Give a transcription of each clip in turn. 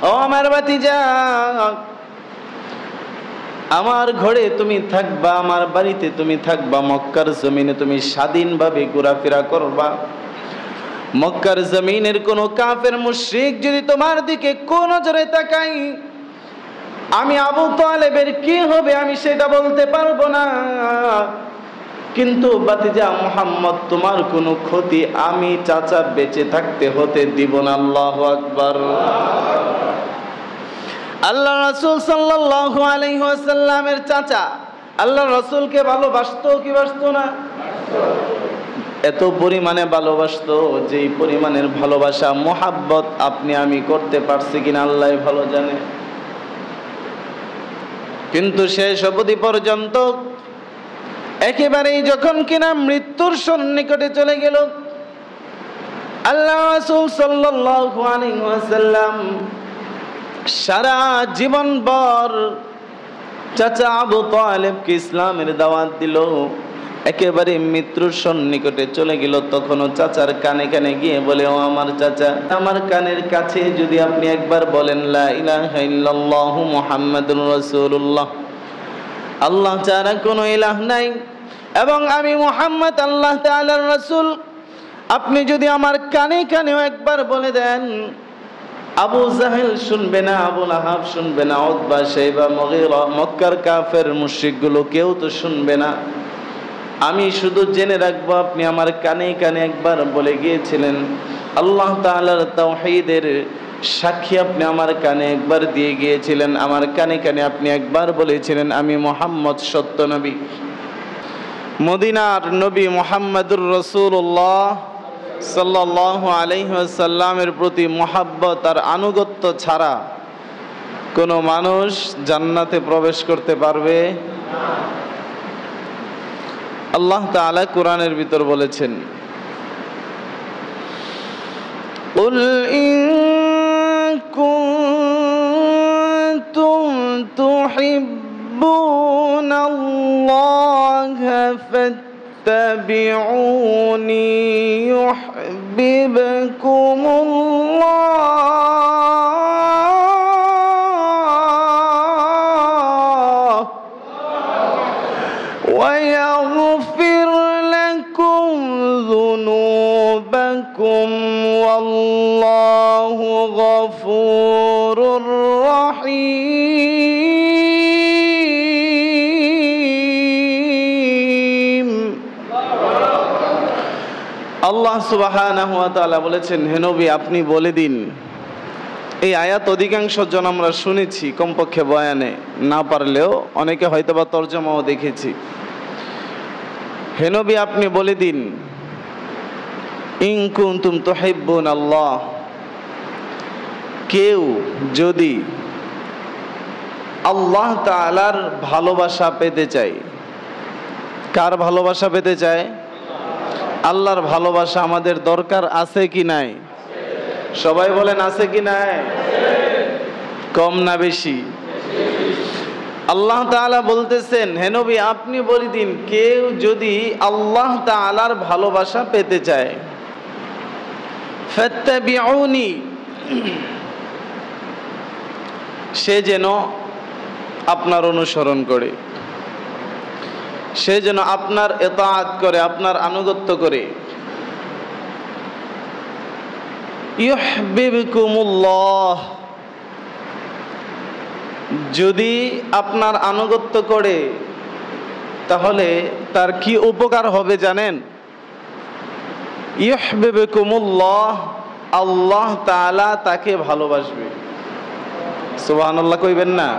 ও আমার ভাতিজা, আমার ঘরে তুমি থাকবা, আমার বাড়িতে তুমি থাকবা, মক্কার জমিনে তুমি স্বাধীনভাবে ঘোরাফেরা করবা। মক্কার জমিনের কোন কাফের মুশরিক যদি তোমার দিকে কোন নজরে তাকাই, আমি আবু তালেবের কি হবে আমি সেটা বলতে পারবো না, কিন্তু ভাতিজা মুহাম্মদ তোমার কোনো ক্ষতি আমি চাচা বেঁচে থাকতে হতে দিব না। আল্লাহু আকবার। আল্লাহ রাসূল সাল্লাল্লাহু আলাইহি ওয়াসাল্লামের চাচা আল্লাহ রাসূলকে ভালোবাসতো কি বাসতো না? এত পরিমাণে ভালোবাসতো, যেই পরিমাণের ভালোবাসা মোহাব্বত আপনি আমি করতে পারছি কিনা আল্লাহই ভালো জানে। কিন্তু শেষ অবধি পর্যন্ত একেবারেই যখন কিনা মৃত্যুর সন্নিকটে চলে গেল, আল্লাহ রাসূল সাল্লাল্লাহু আলাইহি ওয়াসাল্লাম সারা জীবন ভর চাচা আবু তালেবকে ইসলামের দাওয়াত দিল। একেবারে মৃত্যুর সন্নিকটে চলে গেল, তখনও চাচার কানে কানে গিয়ে বলে, ও আমার চাচা, আমার কানের কাছে যদি আপনি একবার বলেন লা ইলাহা ইল্লাল্লাহু মুহাম্মাদুর রাসূলুল্লাহ, আল্লাহ ছাড়া কোনো ইলাহ নাই এবং আমি মুহাম্মদ আল্লাহ তাআলার রাসূল, আপনি যদি আমার কানে কানেও একবার বলে দেন, আবু জাহেল শুনবে না, আবু লাহাব শুনবে না, উতবা শাইবা মুগীরা মক্কার কাফের মুশরিকগুলো কেউ তো শুনবে না। আমি শুধু জেনে রাখবো আপনি আমার কানে কানে একবার বলে গিয়েছিলেন, আল্লাহ তাআলার তাওহীদের সাক্ষী আপনি আমার কানে একবার দিয়ে গিয়েছিলেন, আমার কানে কানে আপনি একবার বলেছিলেন আমি মুহাম্মদ সত্য নবী। মদিনার নবী মুহাম্মদুর রাসূলুল্লাহ সাল্লাল্লাহু আলাইহি ওয়াসাল্লামের প্রতি মুহাব্বত আর আনুগত্য ছাড়া কোনো মানুষ জান্নাতে প্রবেশ করতে পারবে না। আল্লাহ তাআলা কোরআনের ভিতর বলেছেন, কুল ইন কুনতুম তুহিব্বুনাল্লাহা ফাত্তাবিউনি ইউহিব্বুকুমুল্লাহ ওয়া ইয়াগফির লাকুম যুনুবাকুম ওয়াল্লাহু গফুরুর রহিম। আল্লাহ সুবহানাহু ওয়া তাআলা বলেছেন, হে নবী আপনি বলে দিন। এই আয়াত অধিকাংশ জন আমরা শুনেছি, কমপক্ষে বয়ানে, না পারলেও অনেকে হয়তোবা তরজমাও দেখেছি। হে নবী আপনি বলে দিন, ইন কুনতুম তুহিব্বুনাল্লাহ, কেউ যদি আল্লাহ তাআলার ভালোবাসা পেতে চায়। কার ভালোবাসা পেতে চায়? আল্লাহর ভালোবাসা আমাদের দরকার আছে কি নাই? সবাই বলেন আছে কি নাই? কম না বেশি? আল্লাহ তাআলা বলতেছেন, হে নবী আপনি বলে দিন, কেউ যদি আল্লাহ তাআলার ভালোবাসা পেতে চায়, ফাত্তাবিউনি, সে যেন আপনার অনুসরণ করে, সে যেন আপনার ইতাআত করে, আপনার আনুগত্য করে। ইউহিব্বুকুমুল্লাহ, যদি আপনার আনুগত্য করে তাহলে তার কি উপকার হবে জানেন? ইউহিব্বুকুমুল্লাহ, আল্লাহ তাআলা তাকে ভালোবাসবে। সুবহানাল্লাহ কইবেন না?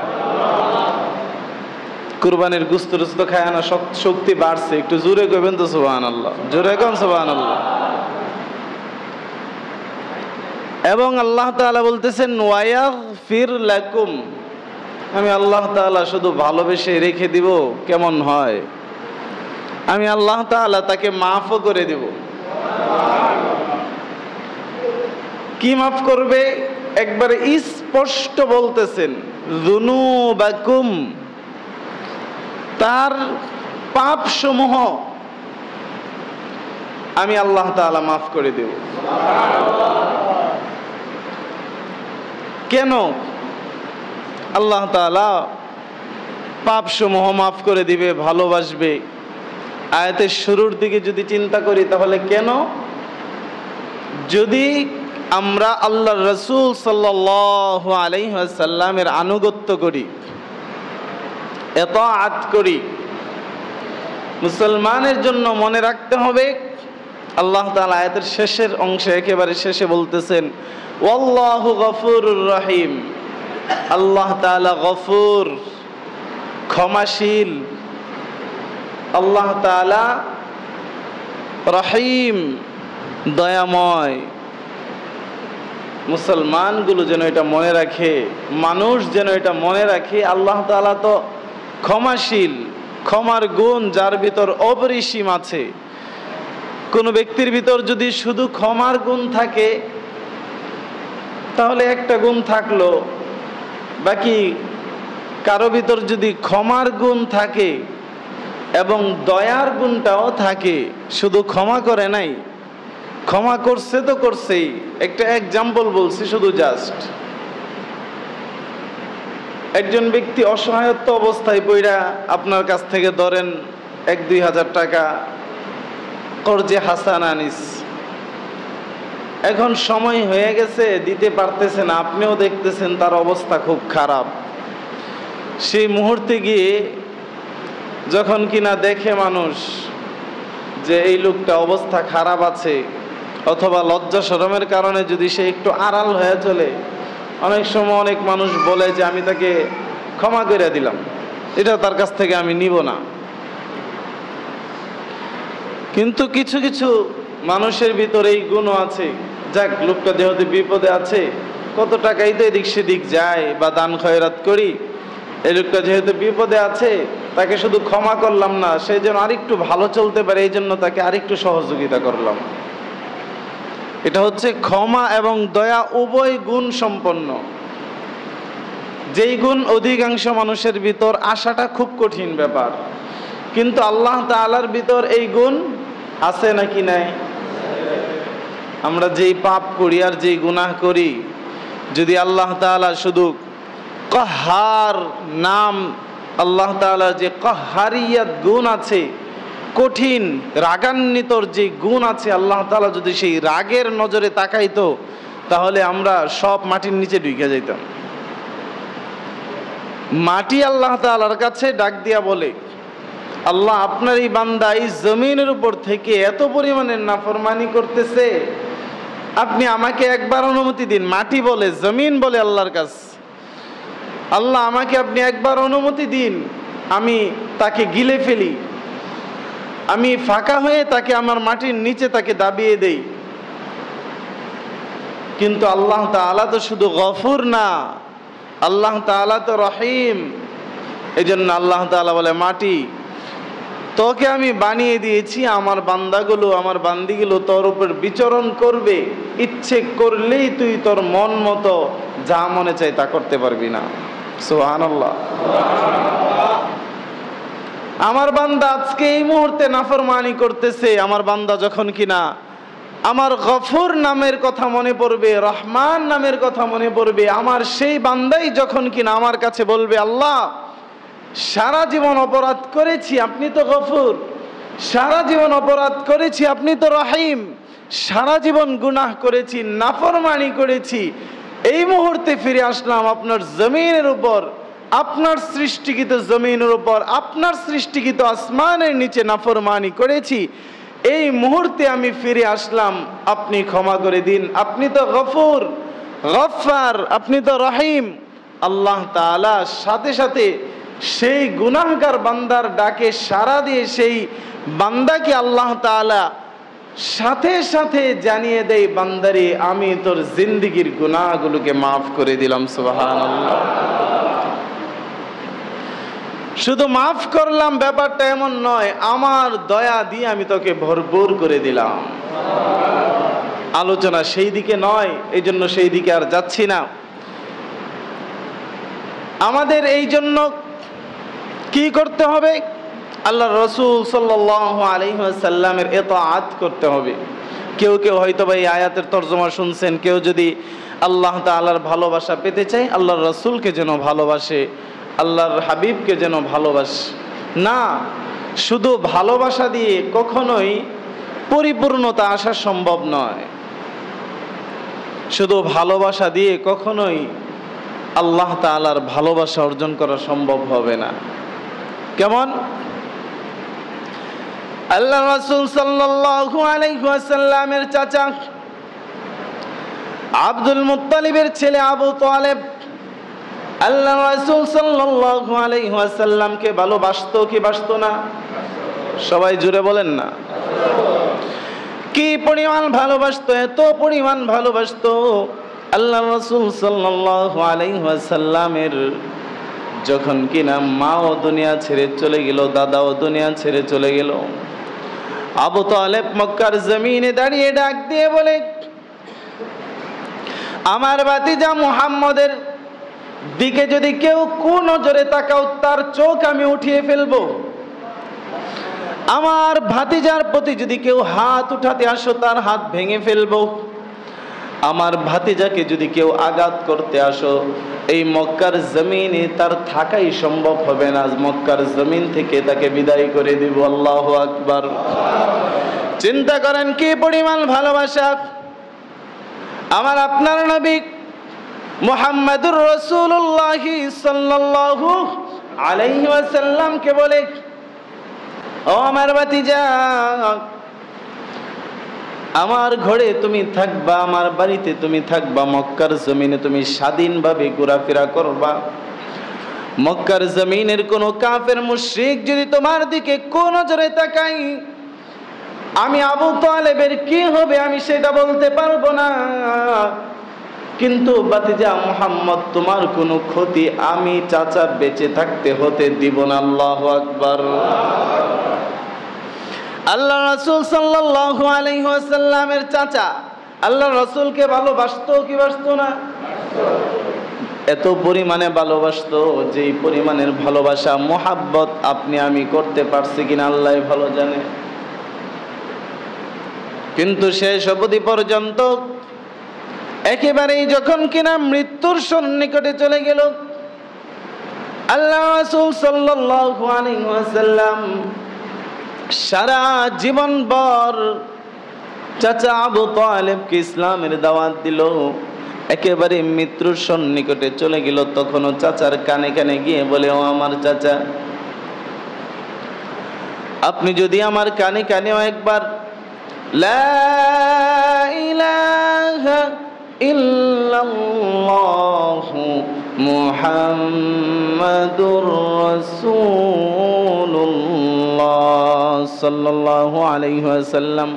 কুরবানির গোশত টুস্ত খায় না, শক্তি বাড়ছে, একটু জোরে কইবেন তো সুবহানাল্লাহ, জোরে কোন সুবহানাল্লাহ। এবং আল্লাহ তাআলা বলতেছেন, ওয়ায়াগফির লাকুম, আমি আল্লাহ তাআলা শুধু ভালোবেসে রেখে দিব কেমন হয়? আমি আল্লাহ তাআলা তাকে মাফও করে দেব। কি মাফ করবে? একবারে স্পষ্ট বলতেছেন, যুনুবাকুম, তার পাপ সমূহ আমি আল্লাহ তাআলা মাফ করে দেব। কেন আল্লাহ তাআলা পাপসমূহ মাফ করে দিবে, ভালোবাসবে? আয়াতের শুরুর দিকে যদি চিন্তা করি তাহলে কেন? যদি আমরা আল্লাহর রাসূল সাল্লাল্লাহু আলাইহি ওয়াসাল্লামের আনুগত্য করি, ইতাআত করি, মুসলমানের জন্য মনে রাখতে হবে আল্লাহ তাআলা আয়াতের শেষের অংশে একেবারে শেষে বলতেছেন ওয়াল্লাহু গফুরুর রহিম। আল্লাহ তাআলা গফুর, ক্ষমাশীল, আল্লাহ তাআলা রহিম, দয়াময়। মুসলমানগুলো যেন এটা মনে রাখে, মানুষ যেন এটা মনে রাখে, আল্লাহ তাআলা তো ক্ষমাশীল, ক্ষমার গুণ যার ভিতর অপরিসীম আছে। কোনো ব্যক্তির ভিতর যদি শুধু ক্ষমার গুণ থাকে তাহলে একটা গুণ থাকলো, বাকি কারো ভিতর যদি ক্ষমার গুণ থাকে এবং দয়ার গুণটাও থাকে, শুধু ক্ষমা করে নাই, ক্ষমা করছে তো করছেই। একটা এক্সাম্পল বলছি শুধু, জাস্ট একজন ব্যক্তি অসহায়ত্ব অবস্থায় পইড়া আপনার কাছ থেকে ধরেন 1-2 হাজার টাকা কর্জে হাসানা নিস, এখন সময় হয়ে গেছে, দিতে পারতেছেন, আপনিও দেখতেছেন তার অবস্থা খুব খারাপ। সেই মুহূর্তে গিয়ে যখন কিনা দেখে মানুষ যে এই লোকটা অবস্থা খারাপ আছে, অথবা লজ্জা শরমের কারণে যদি সে একটু আড়াল হয়ে চলে, অনেক সময় অনেক মানুষ বলে যে আমি তাকে ক্ষমা করে দিলাম, এটা তার কাছ থেকে আমি নিব না। কিন্তু কিছু কিছু মানুষের ভিতরে এই গুণও আছে, যাক লোকটা যেহেতু বিপদে আছে, কত টাকাই তো এদিক সেদিক যায় বা দান খয়রাত করি, এই লোকটা যেহেতু বিপদে আছে তাকে শুধু ক্ষমা করলাম না, সে যেন আরেকটু ভালো চলতে পারে এই জন্য তাকে আরেকটু সহযোগিতা করলাম। এটা হচ্ছে ক্ষমা এবং দয়া উভয় গুণ সম্পন্ন, যেই গুণ অধিকাংশ মানুষের ভিতর আসাটা খুব কঠিন ব্যাপার। কিন্তু আল্লাহ তাআলার ভিতর এই গুণ আছে নাকি নাই? আমরা যেই পাপ করি আর যেই গুনাহ করি, যদি আল্লাহ তাআলা শুধু কাহ্হার নাম, আল্লাহ তাআলার যে কাহ্হারিয়াত গুণ আছে, কঠিন রাগান্বিতর যে গুণ আছে, আল্লাহ তাআলা যদি সেই রাগের নজরে তাকাইতো তাহলে আমরা সব মাটির নিচে ঢুকে যাইতাম। মাটি আল্লাহ তাআলার কাছে ডাক দিয়া বলে, আল্লাহ আপনার এই বান্দা এই জমিনের উপর থেকে এত পরিমাণে নাফরমানি করতেছে, আপনি আমাকে একবার অনুমতি দিন। মাটি বলে, জমিন বলে আল্লাহর কাছে, আল্লাহ আমাকে আপনি একবার অনুমতি দিন, আমি তাকে গিলে ফেলি, আমি ফাঁকা হয়ে তাকে আমার মাটির নিচে তাকে দাবিয়ে দেই। কিন্তু আল্লাহ তাআলা তো শুধু গফুর না, আল্লাহ তাআলা তো রহিম। এই জন্য আল্লাহ তাআলা বলে, মাটি তোকে আমি বানিয়ে দিয়েছি, আমার বান্দাগুলো, আমার বান্দিগুলো তোর উপর বিচরণ করবে, ইচ্ছে করলেই তুই তোর মন মতো যা মনে চাই তা করতে পারবি না। সুবহানাল্লাহ। আমার বান্দা আজকে এই মুহূর্তে নাফরমানি করতেছে, আমার বান্দা যখন কিনা আমার গফুর নামের কথা মনে পড়বে, রহমান নামের কথা মনে পড়বে, আমার সেই বান্দাই যখন কিনা আমার কাছে বলবে, আল্লাহ সারা জীবন অপরাধ করেছি, আপনি তো গফুর, সারা জীবন অপরাধ করেছি, আপনি তো রহিম, সারা জীবন গুনাহ করেছি, নাফরমানি করেছি, এই মুহূর্তে ফিরে আসলাম আপনার জমিনের উপর, আপনার সৃষ্টিকৃত জমিনের উপর, আপনার সৃষ্টিকৃত আসমানের নিচে নাফরমানি করেছি, এই মুহূর্তে আমি ফিরে আসলাম, আপনি ক্ষমা করে দিন, আপনি তো গফুর, গফফার, আপনি তো রহিম। আল্লাহ তাআলা সাথে সাথে সেই গুনাহগার বান্দার ডাকে সাড়া দিয়ে সেই বান্দাকে আল্লাহ তাআলা সাথে সাথে জানিয়ে দেয়, বান্দারে আমি তোর জিন্দেগীর গুনাহগুলোকে মাফ করে দিলাম। সুবহানাল্লাহ। শুধু মাফ করলাম ব্যাপারটা এমন নয়, আমার দয়া দিয়ে আমি তোকে ভরপুর করে দিলাম। আলোচনা সেই দিকে নয়, এই জন্য সেই দিকে আর যাচ্ছি না। আমাদের এই জন্য কি করতে হবে? আল্লাহ রাসূল সাল্লাল্লাহু আলাইহি ওয়াসাল্লামের ইতাআত করতে হবে। কেউ কেউ হয়তো বা এই আয়াতের তরজমা শুনছেন, কেউ যদি আল্লাহ তাআলার ভালোবাসা পেতে চাই, আল্লাহর রাসূলকে যেন ভালোবাসে, আল্লাহর হাবিবকে যেন ভালোবাসে। না, শুধু ভালোবাসা দিয়ে কখনোই পরিপূর্ণতা আসা সম্ভব নয়। শুধু ভালোবাসা দিয়ে কখনোই আল্লাহ তাআলার ভালোবাসা অর্জন করা সম্ভব হবে না। কেমন? আল্লাহ রাসূল সাল্লাল্লাহু আলাইহি ওয়াসাল্লামের চাচা আব্দুল মুত্তালিবের ছেলে আবু তালেব আল্লাহ রাসূল সাল্লাল্লাহু আলাইহি ওয়াসাল্লামকে ভালোবাসতো কি বাসতো না? সবাই জুড়ে বলেন না। কি পরিমাণ ভালোবাসতো, এত পরিমাণ ভালোবাসতো আল্লাহ রাসূল সাল্লাল্লাহু আলাইহি ওয়াসাল্লামের যখন কিনা মাও দুনিয়া ছেড়ে চলে গেল, দাদাও দুনিয়া ছেড়ে চলে গেল, আবু তালেব মক্কার জমিনে দাঁড়িয়ে ডাক দিয়ে বলে, আমার ভাতিজা মুহাম্মদের দিকে যদি কেউ কোন নজরে তাকাও তার চোখ আমি উঠিয়ে ফেলবো। আমার ভাতিজার প্রতি যদি কেউ হাত উঠাতে আসো তার হাত ভেঙে ফেলবো। আমার ভাতিজাকে যদি কেউ আঘাত করতে আসো এই মক্কার জমিনে তার থাকাই সম্ভব হবে না, মক্কার জমিন থেকে তাকে বিদায় করে দিব। আল্লাহু আকবার। চিন্তা করেন কি পরিমাণ ভালোবাসা। আমার আপনার নবী মুহাম্মাদুর রাসূলুল্লাহ সাল্লাল্লাহু আলাইহি ওয়াসাল্লামকে বলে, ও আমার ভাতিজা, আমার ঘরে তুমি থাকবা, আমার বাড়িতে তুমি থাকবা, মক্কার জমিনে তুমি স্বাধীনভাবে ঘোরাফেরা করবা। মক্কার জমিনের কোন কাফের মুশরিক যদি তোমার দিকে কোন নজরে তাকাই, আমি আবু তালেবের কি হবে আমি সেটা বলতে পারবো না, কিন্তু ভাতিজা মুহাম্মদ তোমার কোনো ক্ষতি আমি চাচা বেঁচে থাকতে হতে দিব না। আল্লাহু আকবার। আল্লাহ রাসূল সাল্লাল্লাহু আলাইহি ওয়াসাল্লামের চাচা আল্লাহ রাসূলকে ভালোবাসতো কি বাসতো না? এত পরিমাণে ভালোবাসতো, যেই পরিমাণের ভালোবাসা মোহাব্বত আপনি আমি করতে পারছি কিনা আল্লাহই ভালো জানে। কিন্তু শেষ অবধি পর্যন্ত একেবারেই যখন কিনা মৃত্যুর সন্নিকটে চলে গেল, আল্লাহ রাসূল সাল্লাল্লাহু আলাইহি ওয়াসাল্লাম সারা জীবন ভর চাচা আবু তালেবকে ইসলামের দাওয়াত দিল। একেবারে মৃত্যুর সন্নিকটে চলে গেল, তখনও চাচার কানে কানে গিয়ে বলে, ও আমার চাচা, আপনি যদি আমার কানে কানেও একবার লা ইলাহা ইল্লাল্লাহু মুহাম্মাদুর রাসূলুল্লাহ সাল্লাল্লাহু আলাইহি ওয়াসাল্লাম,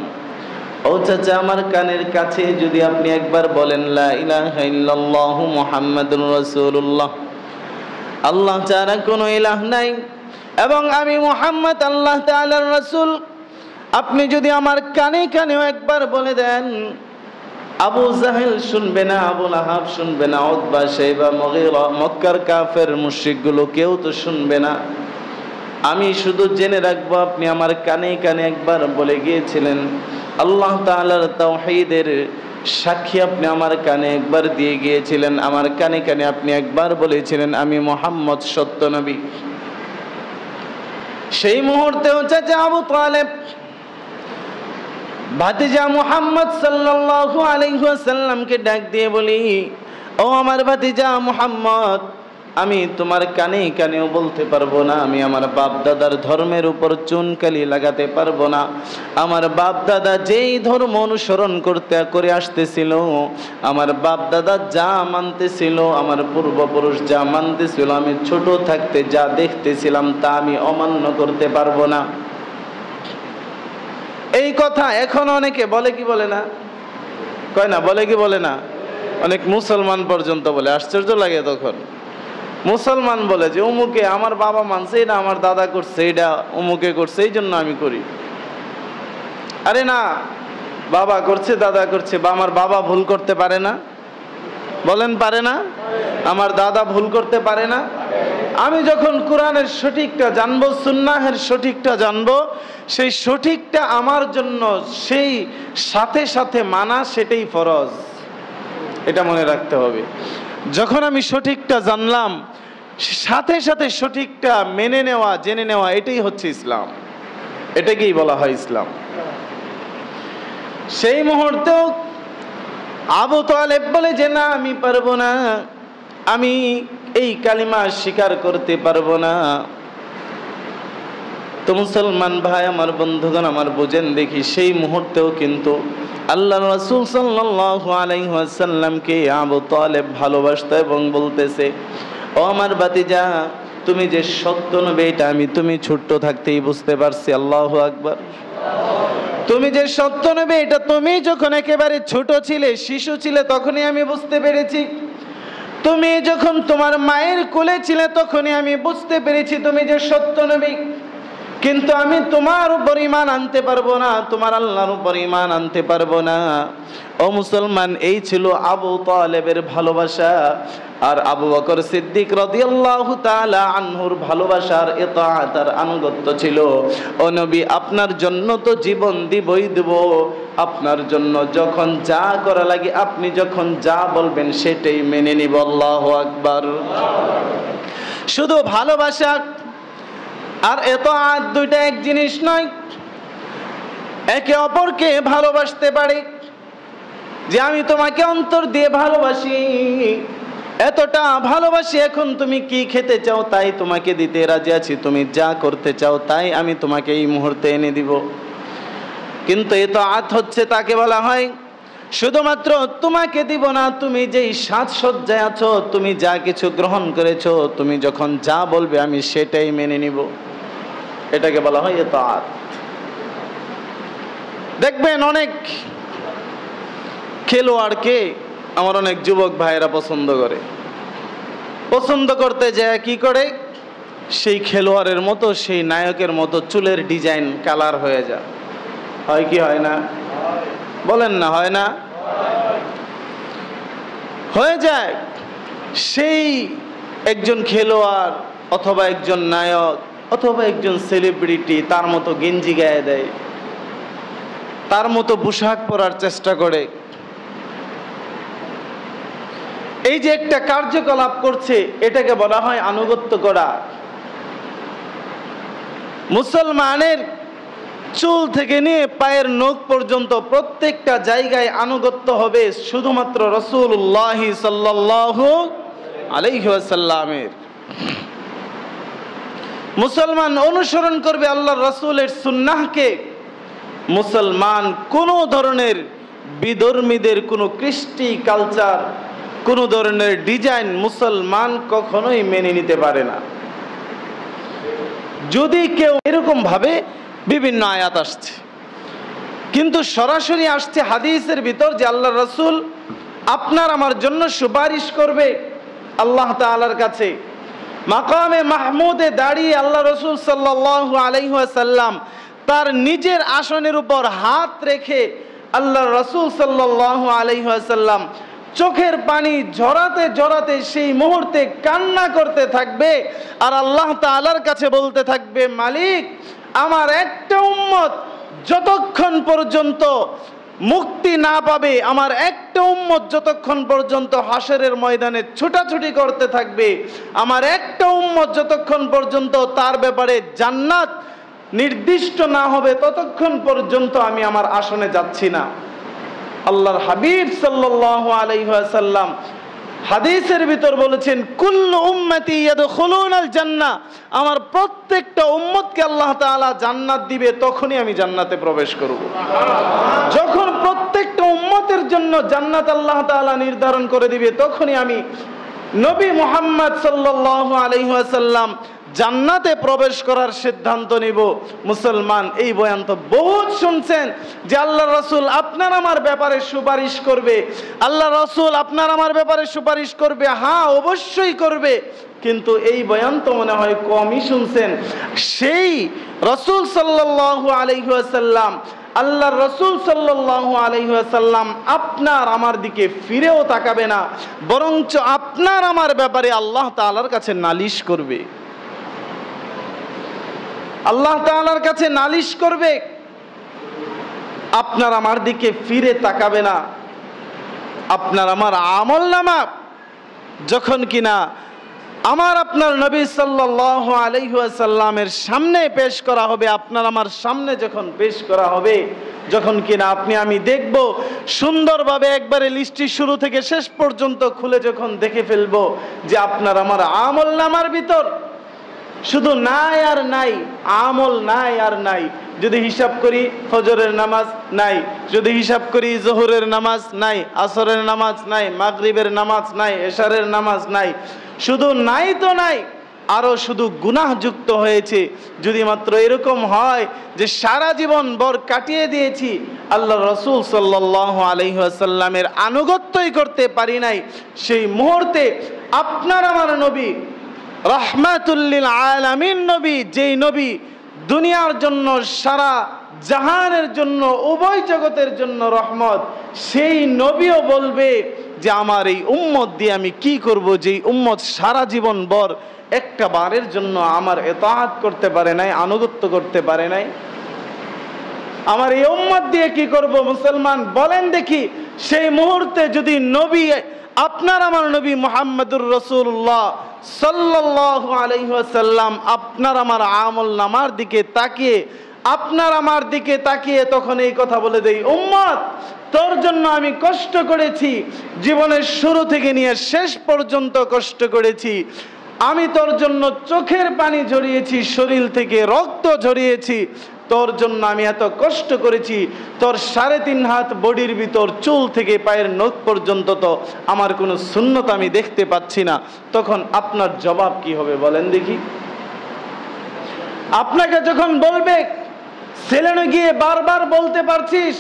ও চাচা আমার কানের কাছে যদি আপনি একবার বলেন লা ইলাহা ইল্লাল্লাহু মুহাম্মাদুর রাসূলুল্লাহ, আল্লাহ ছাড়া কোনো ইলাহ নাই এবং আমি মুহাম্মদ আল্লাহ তাআলার রাসূল, আপনি যদি আমার কানে কানেও একবার বলে দেন, আবু জাহেল শুনবে না, আবু লাহাব শুনবে না, উতবা শাইবা মুগীরা মক্কার কাফের মুশরিকগুলো কেউ তো শুনবে না। আমি শুধু জেনে রাখবো আপনি আমার কানে কানে একবার বলে গিয়েছিলেন, আল্লাহ তাআলার তাওহীদের সাক্ষী আপনি আমার কানে একবার দিয়ে গিয়েছিলেন, আমার কানে কানে আপনি একবার বলেছিলেন আমি মুহাম্মদ সত্য নবী। সেই মুহূর্তেও চাচা আবু তালেব ভাতিজা মুহাম্মদ সাল্লাল্লাহু আলাইহি ওয়াসাল্লামকে ডাক দিয়ে বলি, ও আমার ভাতিজা মুহাম্মদ, আমি তোমার কানে কানেও বলতে পারবো না, আমি আমার বাপ দাদার ধর্মের উপর চুনকালি লাগাতে পারবো না। আমার বাপ দাদা যেই ধর্ম অনুসরণ করে আসতেছিল, আমার বাপ দাদা যা মানতেছিল, আমার পূর্বপুরুষ যা মানতেছিল, আমি ছোট থাকতে যা দেখতেছিলাম তা আমি অমান্য করতে পারবো না। এই কথা এখন অনেকে বলে কি বলে না, কয় না, বলে কি বলে না, অনেক মুসলমান পর্যন্ত বলে। আশ্চর্য লাগে তখন। মুসলমান বলে যে অমুকে আমার বাবা মানছে, এটা আমার দাদা করছে, এটা অমুকে করছে, এই জন্য আমি করি। আরে না, বাবা করছে, দাদা করছে, বা আমার বাবা ভুল করতে পারে না? বলেন পারে না? আমার দাদা ভুল করতে পারে না? আমি যখন কোরআনের সঠিকটা জানবো, সুন্নাহের সঠিকটা জানবো, সেই সঠিকটা আমার জন্য সেই সাথে সাথে মানা সেটাই ফরজ। এটা মনে রাখতে হবে। যখন আমি সঠিকটা জানলাম, সাথে সাথে সঠিকটা মেনে নেওয়া, জেনে নেওয়া, এটাই হচ্ছে ইসলাম, এটাকেই বলা হয় ইসলাম। সেই মুহূর্তেও আবু তালেব বলে যে না, আমি পারবো না, আমি এই কালিমা স্বীকার করতে পারবো না। তো মুসলমান ভাই আমার, বন্ধুগণ আমার, বুঝেন দেখি, সেই মুহূর্তেও কিন্তু আল্লাহ রাসূল সাল্লাল্লাহু আলাইহি ওয়াসাল্লামকে আবু তালেব ভালোবাসতো এবং বলতেছে, ও আমার ভাতিজা, তুমি যে সত্য নবী এটা তুমি ছোট্ট থাকতেই বুঝতে পারছি। আল্লাহু আকবার। তুমি যে সত্য নবী এটা তুমি যখন একেবারে ছোট ছিলে, শিশু ছিলে, তখনই আমি বুঝতে পেরেছি। তুমি যখন তোমার মায়ের কোলে ছিলে তখনই আমি বুঝতে পেরেছি তুমি যে সত্য নবী। কিন্তু আমি তোমার উপর ঈমান আনতে পারবো না, তোমার আল্লাহর উপর ঈমান আনতে পারবো না। ও মুসলমান, এই ছিল আবু তালেবের ভালোবাসা। আর আবু বকর সিদ্দিক রাদিয়াল্লাহু তাআলা আনহুর ভালোবাসার ইতাআত আর আনুগত্য ছিল, ও নবী আপনার জন্য তো জীবন দিবই দেব, আপনার জন্য যখন যা করা লাগে আপনি যখন যা বলবেন সেটাই মেনে নিব। আল্লাহু আকবার। শুধু ভালোবাসা আর ইতাআত দুইটা এক জিনিস নয়। একে অপরকে ভালোবাসতে পারে, যে আমি তোমাকে অন্তর দিয়ে ভালোবাসি, এতটা ভালোবাসি, এখন তুমি কি খেতে চাও তাই তোমাকে দিতে রাজি আছি, তুমি যা করতে চাও তাই আমি তোমাকে এই মুহূর্তে এনে দিব। কিন্তু ইতাআত হচ্ছে, তাকে বলা হয় শুধুমাত্র তোমাকে দিব না, তুমি যেই সাজসজ্জায় আছো, তুমি যা কিছু গ্রহণ করেছো, তুমি যখন যা বলবে আমি সেটাই মেনে নিব, এটাকে বলা হয় ইতাআত। দেখবেন অনেক খেলোয়াড়কে আমার অনেক যুবক ভাইয়েরা পছন্দ করে, পছন্দ করতে যায় কি করে, সেই খেলোয়াড়ের মতো, সেই নায়কের মতো চুলের ডিজাইন কালার হয়ে যায়। হয় কি হয় না? বলেন না, হয় না? হয়ে যায়। সেই একজন খেলোয়াড় অথবা একজন নায়ক অথবা একজন সেলিব্রিটি তার মতো গেঞ্জি গায়ে দেয়, তার মতো পোশাক পরার চেষ্টা করে। এই যে একটা কার্যকলাপ করছে, এটাকে বলা হয় আনুগত্য করা। মুসলমানের চুল থেকে নিয়ে পায়ের নখ পর্যন্ত প্রত্যেকটা জায়গায় আনুগত্য হবে শুধুমাত্র রাসূলুল্লাহ সাল্লাল্লাহু আলাইহি ওয়াসাল্লামের। মুসলমান অনুসরণ করবে আল্লাহর রাসূলের সুন্নাহকে। মুসলমান কোনো ধরনের বিধর্মীদের কোনো কৃষ্টি কালচার, কোনো ধরনের ডিজাইন মুসলমান কখনোই মেনে নিতে পারে না। যদি কেউ এরকম ভাবে, বিভিন্ন আয়াত আসছে, কিন্তু সরাসরি আসছে হাদিসের ভিতর যে আল্লাহ রাসূল আপনার আমার জন্য সুপারিশ করবে আল্লাহ তাআলার কাছে। মাকামে মাহমুদে দাঁড়িয়ে আল্লাহ রাসূল সাল্লাল্লাহু আলাইহি ওয়াসাল্লাম তার নিজের আসনের উপর হাত রেখে আল্লাহ রাসূল সাল্লাল্লাহু আলাইহি ওয়াসাল্লাম চোখের পানি ঝরাতে ঝরাতে সেই মুহূর্তে কান্না করতে থাকবে আর আল্লাহ তাআলার কাছে বলতে থাকবে, মালিক, আমার একটা উম্মত যতক্ষণ পর্যন্ত মুক্তি না পাবে, আমার একটা উম্মত যতক্ষণ পর্যন্ত হাসরের ময়দানে ছুটাছুটি করতে থাকবে, আমার একটা উম্মত যতক্ষণ পর্যন্ত তার ব্যাপারে জান্নাত নির্দিষ্ট না হবে, ততক্ষণ পর্যন্ত আমি আমার আসনে যাচ্ছি না। আল্লাহর হাবিব সাল্লাল্লাহু আলাইহি ওয়াসাল্লাম হাদিসের ভিতর বলেছেন, কুল্লু উম্মতি ইয়াদখুলুনাল জান্নাহ, আমার প্রত্যেকটা উম্মতকে আল্লাহ তাআলা জান্নাত দিবে, তখনই আমি জান্নাতে প্রবেশ করব। যখন প্রত্যেকটা উম্মতের জন্য জান্নাত আল্লাহ তাআলা নির্ধারণ করে দিবে, তখনই আমি নবী মুহাম্মদ সাল্লাল্লাহু আলাইহি ওয়াসাল্লাম জান্নাতে প্রবেশ করার সিদ্ধান্ত নিব। মুসলমান, এই বয়ান তো বহুত শুনছেন যে আল্লাহ রাসূল আপনার আমার ব্যাপারে সুপারিশ করবে, আল্লাহ রাসূল আপনার আমার ব্যাপারে সুপারিশ করবে। হ্যাঁ, অবশ্যই করবে, কিন্তু এই বয়ান তো মনে হয় কমই শুনছেন। সেই রাসূল সাল্লাল্লাহু আলাইহি ওয়াসাল্লাম, আল্লাহর রাসূল সাল্লাল্লাহু আলাইহি ওয়াসাল্লাম আপনার আমার দিকে ফিরেও তাকাবে না, বরঞ্চ আপনার আমার ব্যাপারে আল্লাহ তাআলার কাছে নালিশ করবে। আল্লাহ তাআলার কাছে নালিশ করবে, আপনার আমার দিকে ফিরে তাকাবে না। আপনার আমার আমলনামা যখন কিনা আমার আপনার নবী সাল্লাল্লাহু আলাইহি ওয়াসাল্লামের সামনে পেশ করা হবে, আপনার আমার সামনে যখন পেশ করা হবে, যখন কিনা আপনি আমি দেখব সুন্দরভাবে একবারে লিস্টটি শুরু থেকে শেষ পর্যন্ত খুলে যখন দেখে ফেলবো যে আপনার আমার আমলনামার ভিতর শুধু নাই আর নাই, আমল নাই আর নাই। যদি হিসাব করি ফজরের নামাজ নাই, যদি হিসাব করি জোহরের নামাজ নাই, আসরের নামাজ নাই, মাগরিবের নামাজ নাই, এশারের নামাজ নাই, শুধু নাই তো নাই, আরো শুধু গুনাহযুক্ত হয়েছে। যদি মাত্র এরকম হয় যে সারা জীবন ভর কাটিয়ে দিয়েছি আল্লাহ রাসূল সাল্লাল্লাহু আলাইহি ওয়াসাল্লামের আনুগত্যই করতে পারি নাই, সেই মুহূর্তে আপনার আমার নবী রাহমাতুল লিল আলামিন নবী, যেই নবী দুনিয়ার জন্য সারা জাহানের জন্য উভয় জগতের জন্য রহমত, সেই নবীও বলবে যে আমার এই উম্মত দিয়ে আমি কি করব, যেই উম্মত সারা জীবন ভর একটা বারের জন্য আমার ইতাআত করতে পারে নাই, আনুগত্য করতে পারে নাই, আমার এই উম্মত দিয়ে কি করব? মুসলমান বলেন দেখি, সেই মুহূর্তে যদি নবী আপনার আমার নবী মুহাম্মদুর রাসূলুল্লাহ সাল্লাল্লাহু আলাইহি ওয়াসাল্লাম আপনার আমার আমলনামার দিকে তাকিয়ে, আপনার আমার দিকে তাকিয়ে তখন এই কথা বলে দেই, উম্মত তোর জন্য আমি কষ্ট করেছি, জীবনের শুরু থেকে নিয়ে শেষ পর্যন্ত কষ্ট করেছি, আমি তোর জন্য চোখের পানি ঝরিয়েছি, শরীর থেকে রক্ত ঝরিয়েছি, তোর জন্য আমি এত কষ্ট করেছি, তোর 3.5 হাত বডির ভিতর চুল থেকে পায়ের নখ পর্যন্ত তো আমার কোনো সুন্নত আমি দেখতে পাচ্ছি না। তখন আপনার জবাব কি হবে বলেন দেখি? আপনাকে যখন বলবে, ছেলেনো গিয়ে বারবার বলতে পারছিস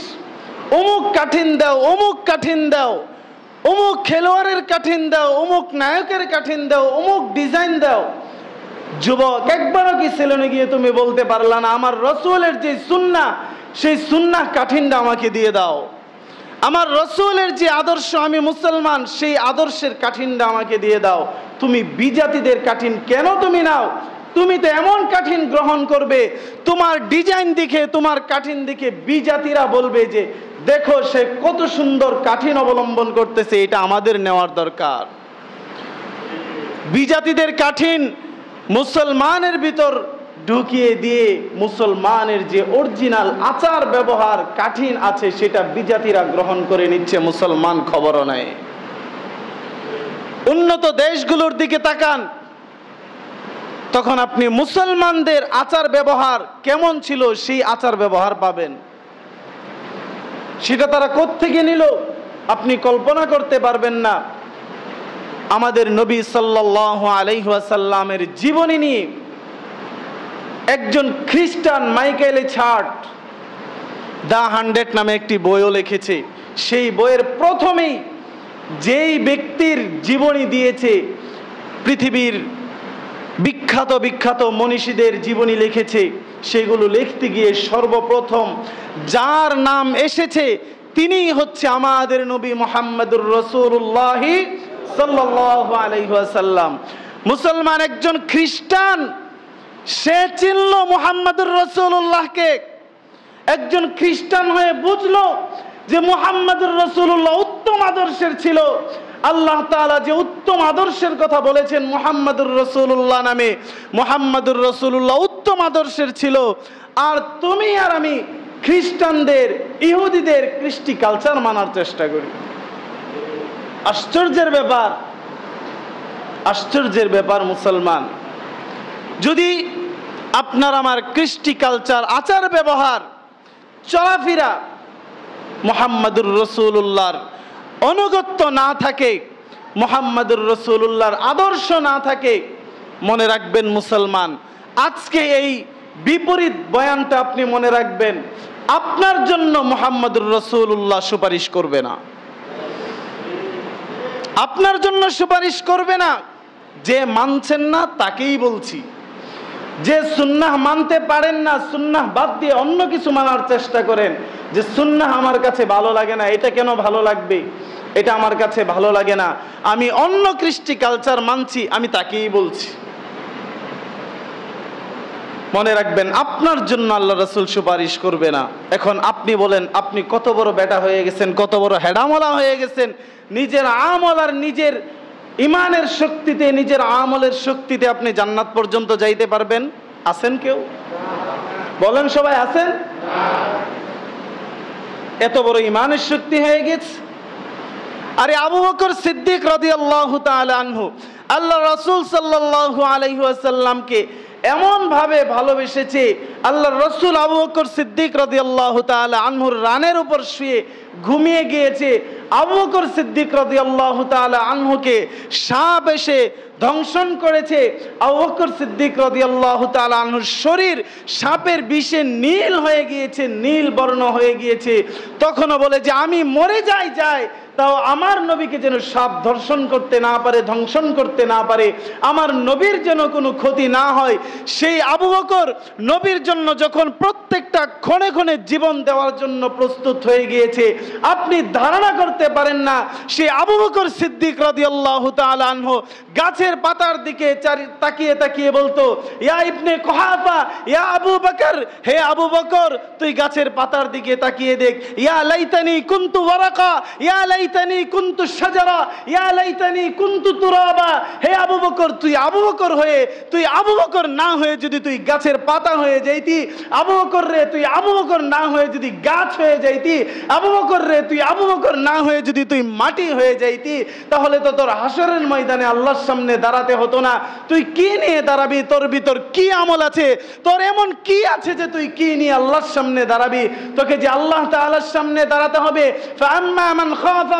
অমুক কাঠিন দাও, অমুক কাঠিন দাও, অমুক খেলোয়াড়ের কাঠিন দাও, অমুক নায়কের কাঠিন দাও, অমুক ডিজাইন দাও, যুবক একবারও কি ছেলেনে গিয়ে তুমি বলতে পারলা না আমার রাসূলের যে সুন্নাহ, সেই সুন্নাহ কাঠিনটা আমাকে দিয়ে দাও, আমার রাসূলের যে আদর্শ আমি মুসলমান, সেই আদর্শের কাঠিনটা আমাকে দিয়ে দাও। তুমি বিজাতিদের কাঠিন কেন তুমি নাও? তুমি তো এমন কাঠিন গ্রহণ করবে, তোমার ডিজাইন দেখে, তোমার কাঠিন দেখে বিজাতিরা বলবে যে দেখো সে কত সুন্দর কাঠিন অবলম্বন করতেছে, এটা আমাদের নেওয়ার দরকার। বিজাতিদের কাঠিন মুসলমানের ভিতর ঢুকিয়ে দিয়ে মুসলমানের যে অরিজিনাল আচার ব্যবহার কাঠিন আছে সেটা বিজাতিরা গ্রহণ করে নিচ্ছে, মুসলমান খবরও নাই। উন্নত দেশগুলোর দিকে তাকান, তখন আপনি মুসলমানদের আচার ব্যবহার কেমন ছিল সেই আচার ব্যবহার পাবেন। সেটা তারা কোত্থেকে নিল আপনি কল্পনা করতে পারবেন না। আমাদের নবী সাল্লাল্লাহু আলাইহি ওয়াসাল্লামের জীবনী নিয়ে একজন খ্রিস্টান মাইকেল ছাট দ্য 100 নামে একটি বইও লিখেছে। সেই বইয়ের প্রথমেই যেই ব্যক্তির জীবনী দিয়েছে, পৃথিবীর বিখ্যাত বিখ্যাত মনীষীদের জীবনী লিখেছে, সেগুলো লিখতে গিয়ে সর্বপ্রথম যার নাম এসেছে তিনি হচ্ছে আমাদের নবী মুহাম্মদুর রাসূলুল্লাহ সাল্লাল্লাহু আলাইহি ওয়াসাল্লাম। মুসলমান একজন খ্রিস্টান সে চিনল মুহাম্মদুর রাসূলুল্লাহকে, একজন খ্রিস্টান হয়ে বুঝলো যে মুহাম্মদুর রাসূলুল্লাহ উত্তম আদর্শের ছিল। আল্লাহ তাআলা যে উত্তম আদর্শের কথা বলেছেন মুহাম্মদুর রাসূলুল্লাহ নামে, মুহাম্মদুর রাসূলুল্লাহ উত্তম আদর্শের ছিল। আর তুমি আর আমি খ্রিস্টানদের, ইহুদিদের কৃষ্টি কালচার মানার চেষ্টা করি। আশ্চর্যের ব্যাপার, আশ্চর্যের ব্যাপার মুসলমান, যদি আপনার আমার কৃষ্টি কালচার, আচার ব্যবহার, চলাফেরা মুহাম্মদুর রাসূলুল্লাহর অনুগত্য না থাকে, মুহাম্মদুর রাসূলুল্লাহর আদর্শ না থাকে, মনে রাখবেন মুসলমান, আজকে এই বিপরীত বয়ানটা আপনি মনে রাখবেন, আপনার জন্য মুহাম্মদুর রাসূলুল্লাহ সুপারিশ করবে না, আপনার জন্য সুপারিশ করবে না। যে মানছেন না তাকেই বলছি, যে সুন্নাহ মানতে পারেন না, সুন্নাহ বাদ দিয়ে অন্য কিছু মানার চেষ্টা করেন, যে সুন্নাহ আমার কাছে ভালো লাগে না, এটা কেন ভালো লাগবে, এটা আমার কাছে ভালো লাগে না, আমি অন্য কৃষ্টি কালচার মানছি, আমি তাকেই বলছি। মনে রাখবেন, আপনার জন্য আল্লাহ রাসূল সুপারিশ করবে না। এখন আপনি বলেন, আপনি কত বড় বেটা হয়ে গেছেন, কত বড় হেডামলা হয়ে গেছেন, নিজের আমল আর নিজের ইমানের শক্তিতে, নিজের আমলের শক্তিতে আপনি জান্নাত পর্যন্ত যাইতে পারবেন? আছেন কেউ? বলেন সবাই, আছেন? এত বড় ইমানের শক্তি হয়ে গেছে। আরে আবু বকর সিদ্দিক রাদিয়াল্লাহু তাআলা আনহু আল্লাহ রাসূল সাল্লাল্লাহু আলাইহি ওয়াসাল্লামকে এমন ভাবে ভালোবেসেছে, আল্লাহ রাসূল আবু বকর সিদ্দিক রাদিয়াল্লাহু তাআলা আনহুর রানের উপর শুয়ে ঘুমিয়ে গিয়েছে। আবু বকর সিদ্দিক রাদিয়াল্লাহু তাআলা আনহুকে সাপ এসে দংশন করেছে। আবু বকর সিদ্দিক রাদিয়াল্লাহু তাআলা আনহুর শরীর সাপের বিষে নীল হয়ে গিয়েছে, নীল বর্ণ হয়ে গিয়েছে। তখনও বলে যে আমি মরে যাই তাও আমার নবীকে যেন সাপ ধর্ষণ করতে না পারে, ধ্বংসন করতে না পারে, আমার নবীর যেন কোনো ক্ষতি না হয়। সেই আবু বকর নবীর জন্য যখন প্রত্যেকটা ক্ষণে ক্ষণে জীবন দেওয়ার জন্য প্রস্তুত হয়ে গিয়েছে, আপনি ধারণা করতে পারেন না সেই আবু বকর সিদ্দিক রাদিয়াল্লাহু তাআলা আনহু গাছের পাতার দিকে তাকিয়ে তাকিয়ে বলতো, ইয়া ইবনে কুহাফা, ইয়া আবু বকর, হে আবু বকর তুই গাছের পাতার দিকে তাকিয়ে দেখ, ইয়া লাইতানি কুনতু ওয়ারাকা, ইয়া লাইতানি কুনতু শাজারা, ইয়া লাইতানি কুনতু তুরাবা। হে আবু বকর, তুই আবু বকর হয়ে, তুই আবু বকর না হয়ে যদি তুই গাছের পাতা হয়ে যাইতি, আবু বকর রে তুই আবু বকর না হয়ে যদি গাছ হয়ে যাইতি, আবু বকর রে তুই আবু বকর না হয়ে যদি তুই মাটি হয়ে যাইতি, তাহলে তো তোর হাসরের ময়দানে আল্লাহর সামনে দাঁড়াতে হতো না। তুই কি নিয়ে দাঁড়াবি? তোর ভিতর কি আমল আছে? তোর এমন কি আছে যে তুই কি নিয়ে আল্লাহর সামনে দাঁড়াবি? তোকে যে আল্লাহ তাআলার সামনে দাঁড়াতে হবে। ফাআম্মা মান খাফা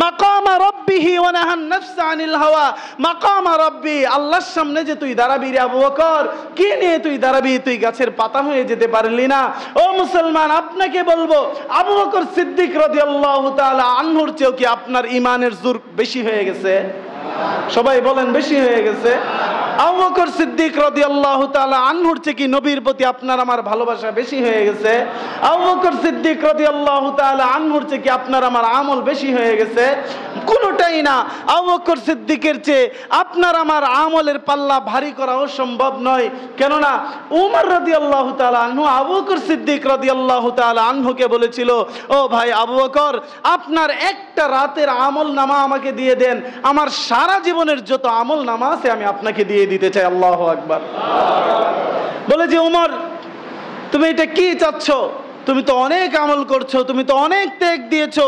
মাকামা রাব্বিহি ওয়া নাহান নাফসা আনিল হাওয়া মাকামা রাব্বি। আল্লাহর সামনে যে তুই দাঁড়াবি রে আবু বকর, কি নিয়ে তুই দাঁড়াবি? তুই গাছের পাতা হয়ে যেতে পারলি না। ও মুসলমান, আপনাকে বলবো, আবু বকর সিদ্দিক রাদিয়াল্লাহু তাআলা আনহুর চেয়েও কি আপনার ইমানের জোর বেশি হয়ে গেছে? সবাই বলেন, বেশি হয়ে গেছে? আবু বকর সিদ্দিক রাদিয়াল্লাহু তাআলা আনহুর চেয়ে কি নবীর প্রতি আপনার আমার ভালোবাসা বেশি হয়ে গেছে? আবু বকর সিদ্দিক রাদিয়াল্লাহু তাআলা আনহুর চেয়ে কি আপনার আমার আমল বেশি হয়ে গেছে? কোনোটাই না। আবু বকর সিদ্দিকের চেয়ে আপনার আমার আমলের পাল্লা ভারী করা অসম্ভব নয়। কেননা উমর রাদিয়াল্লাহু তাআলা আনহু আবু বকর সিদ্দিক রাদিয়াল্লাহু তাআলা আনহুকে বলেছিল, ও ভাই আবু বকর, আপনার একটা রাতের আমল নামা আমাকে দিয়ে দেন, আমার সারা জীবনের যত আমল নামা আছে আমি আপনাকে দিয়ে দিতে চাই। আল্লাহু আকবার। বলে যে উমর, তুমি এটা কি চাচ্ছ? তুমি তো অনেক আমল করছো, তুমি তো অনেক ত্যাগ দিয়েছো,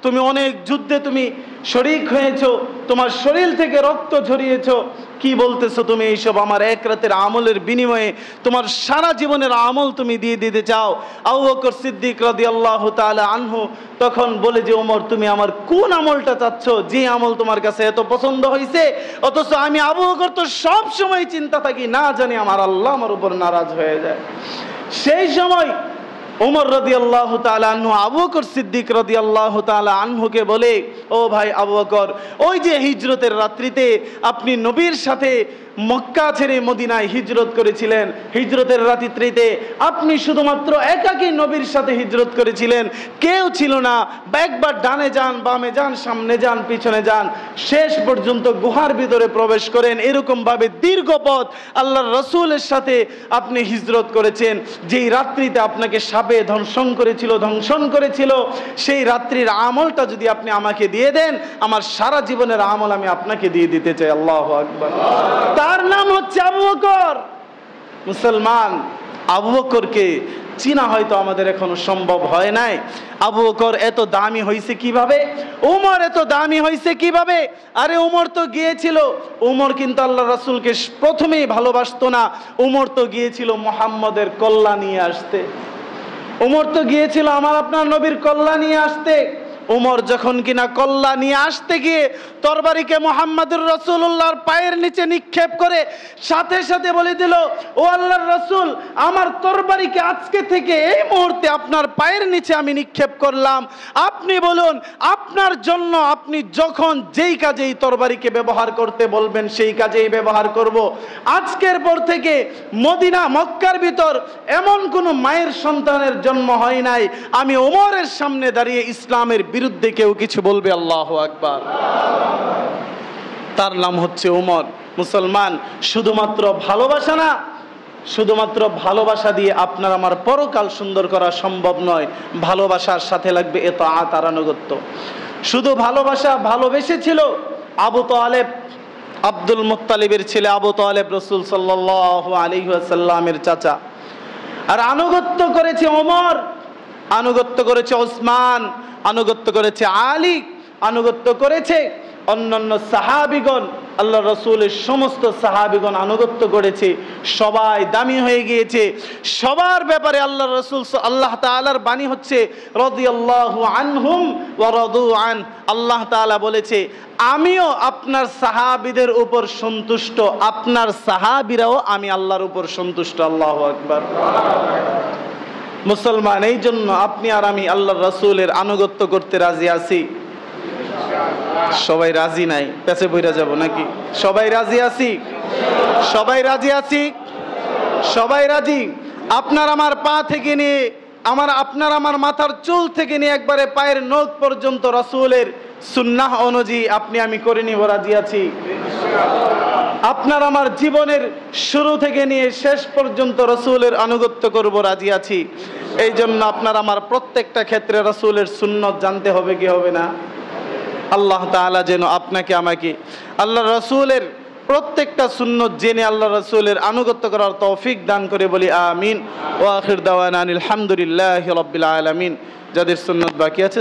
তুমি অনেক যুদ্ধে তুমি শরীক হয়েছো, তোমার শরীর থেকে রক্ত ঝরিয়েছো, কি বলতেছো তুমি এইসব? আমার এক রাতের আমলের বিনিময়ে তোমার সারা জীবনের আমল তুমি দিয়ে দিতে চাও? আবু বকর সিদ্দিক রাদিয়াল্লাহু তাআলা আনহু তখন বলে যে, ওমর তুমি আমার কোন আমলটা চাচ্ছ, যে আমল তোমার কাছে এত পছন্দ হয়েছে? অথচ আমি আবু বকর তো সব সময় চিন্তা থাকি, না জানি আমার আল্লাহ আমার উপর নারাজ হয়ে যায়। সেই সময় ওমর রাদিয়াল্লাহু তাআলা আনহু আবু বকর সিদ্দিক রাদিয়াল্লাহু তাআলা আনহুকে বলে, ও ভাই আবু বকর, ওই যে হিজরতের রাত্রিতে আপনি নবীর সাথে মক্কা ছেড়ে মদিনায় হিজরত করেছিলেন, হিজরতের রাত্রিতে আপনি শুধুমাত্র একাকী নবীর সাথে হিজরত করেছিলেন, কেউ ছিল না। একবার ডানে যান, বামে যান, সামনে যান, পিছনে যান, শেষ পর্যন্ত গুহার ভিতরে প্রবেশ করেন। এরকম ভাবে দীর্ঘ পথ আল্লাহর রাসূলের সাথে আপনি হিজরত করেছেন। যেই রাত্রিতে আপনাকে সাপে ধ্বংসন করেছিল, সেই রাত্রির আমলটা যদি আপনি আমাকে দিয়ে দেন, আমার সারা জীবনের আমল আমি আপনাকে দিয়ে দিতে চাই। আল্লাহু আকবার। তার নাম হচ্ছে আবু বকর। মুসলমান, আবু বকরকে চিনা হয়তো আমাদের এখনো সম্ভব হয় নাই। আবু বকর এত দামি হয়েছে কিভাবে? উমর এত দামি হয়েছে কিভাবে? আরে উমর তো গিয়েছিল, উমর কিন্তু আল্লাহ রাসূলকে প্রথমেই ভালোবাসতো না। উমর তো গিয়েছিল মুহাম্মদের কল্যাণ নিয়ে আসতে, উমর তো গিয়েছিল আমার আপনার নবীর কল্যাণ নিয়ে আসতে। উমর যখন কিনা কল্লা নিয়ে আসতে গিয়ে তরবারিকে মুহাম্মদুর রাসূলুল্লাহর পায়ের নিচে নিক্ষেপ করে সাথে সাথে বলে দিল, ও আল্লাহর রাসূল, আমার তরবারিকে আজকে থেকে এই মুহূর্তে আপনার পায়ের নিচে আমি নিক্ষেপ করলাম। আপনি বলুন, আপনার জন্য আপনি যখন যেই কাজেই তরবারিকে ব্যবহার করতে বলবেন সেই কাজেই ব্যবহার করব। আজকের পর থেকে মদিনা মক্কার ভিতর এমন কোনো মায়ের সন্তানের জন্ম হয় নাই আমি ওমরের সামনে দাঁড়িয়ে ইসলামের বিরুদ্ধে কেউ কিছু বলবে। আল্লাহু আকবার। তার নাম হচ্ছে ওমর। মুসলমান, শুধুমাত্র ভালোবাসা না, শুধুমাত্র ভালোবাসা দিয়ে আপনার আমার পরকাল সুন্দর করা সম্ভব নয়। ভালোবাসার সাথে লাগবে ইতাআত আর আনুগত্য। শুধু ভালোবেসেছিল আবু তালেব, আব্দুল মুত্তালিবের ছেলে আবু তালেব, রাসূল সাল্লাল্লাহু আলাইহি ওয়াসাল্লামের চাচা। আর আনুগত্য করেছে ওমর, আনুগত্য করেছে ওসমান, আনুগত্য করেছে আলী, আনুগত্য করেছে অন্যান্য সাহাবীগণ। আল্লাহ রাসূলের সমস্ত সাহাবীগণ আনুগত্য করেছে। সবাই দামি হয়ে গিয়েছে। সবার ব্যাপারে আল্লাহ রাসূল, আল্লাহ তাআলার বাণী হচ্ছে রাদিয়াল্লাহু আনহুম ওয়া রাদু আন। আল্লাহ তাআলা বলেছে, আমিও আপনার সাহাবীদের উপর সন্তুষ্ট, আপনার সাহাবীরাও আমি আল্লাহর উপর সন্তুষ্ট। আল্লাহু আকবার। মুসলমান, এই জন্য আপনি আর আমি আল্লাহর রাসূলের আনুগত্য করতে রাজি আছি। সবাই রাজি নাই, পেছে বইরা যাব নাকি? সবাই রাজি আছি? সবাই রাজি আছি? সবাই রাজি? আপনার আমার পা থেকে নিয়ে আপনার আমার মাথার চুল থেকে নিয়ে একবারে পায়ের নখ পর্যন্ত রাসূলের সুন্নাহ অনুযায়ী আপনি আমি করে নিব, রাজি আছি? আপনার আমার জীবনের শুরু থেকে নিয়ে শেষ পর্যন্ত রাসূলের আনুগত্য করব, রাজি আছি? এই জন্য আপনার আমার প্রত্যেকটা ক্ষেত্রে রাসূলের সুন্নত জানতে হবে, কি হবে না? আল্লাহ তাআলা যেন আপনাকে আমাকে আল্লাহ রাসূলের প্রত্যেকটা সুন্নত জেনে আল্লাহ রাসূলের আনুগত্য করার তৌফিক দান করে, বলি আমিন। ওয়া আখির দাওয়ানা আলহামদুলিল্লাহি রাব্বিল আলামিন। যাদের সুন্নত বাকি আছে